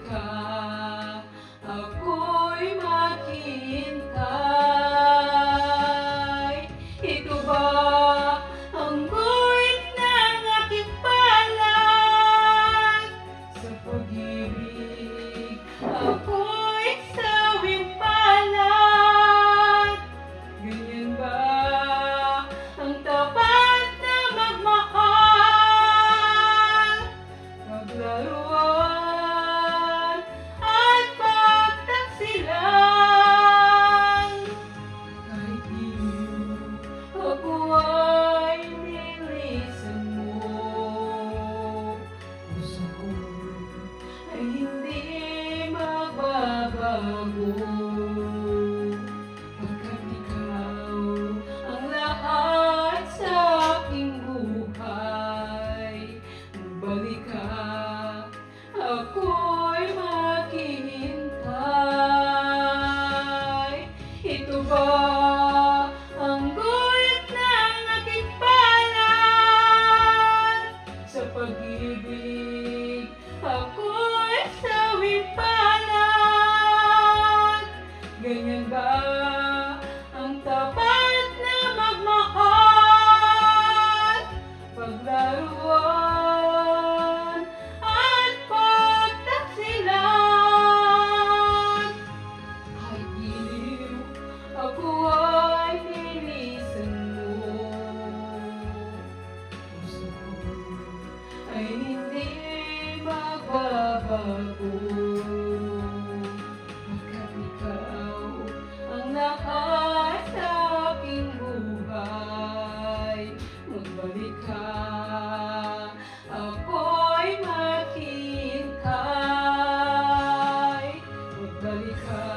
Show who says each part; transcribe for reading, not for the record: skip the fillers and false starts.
Speaker 1: ka, ako'y maghihintay. Ito ba ang guhit ng aking palad? Sa pag-ibig, ako'y sawing palad. Ganyan ba ang tapat na magmahal? Paglaruan at pagtaksilan. Kahit iliw, ako ay nilisan mo. Puso ko ay hindi magbabago. Pagkat ikaw ang lahat sa aking buhay. Magbalik ka, ako'y maghihintay. Ito ba ang guhit ng aking palad? Sa pag-ibig, ako'y sawing palad. Ganyan ba ang tapat na magmahal? Paglaruan at pagtaksilan. Kahit giliw, ako ay nilisan mo. Puso ko ay hindi magbabago. Pagkat ikaw ang lahat sa aking buhay. Magbalik ka, ako'y maghihintay. Magbalik ka,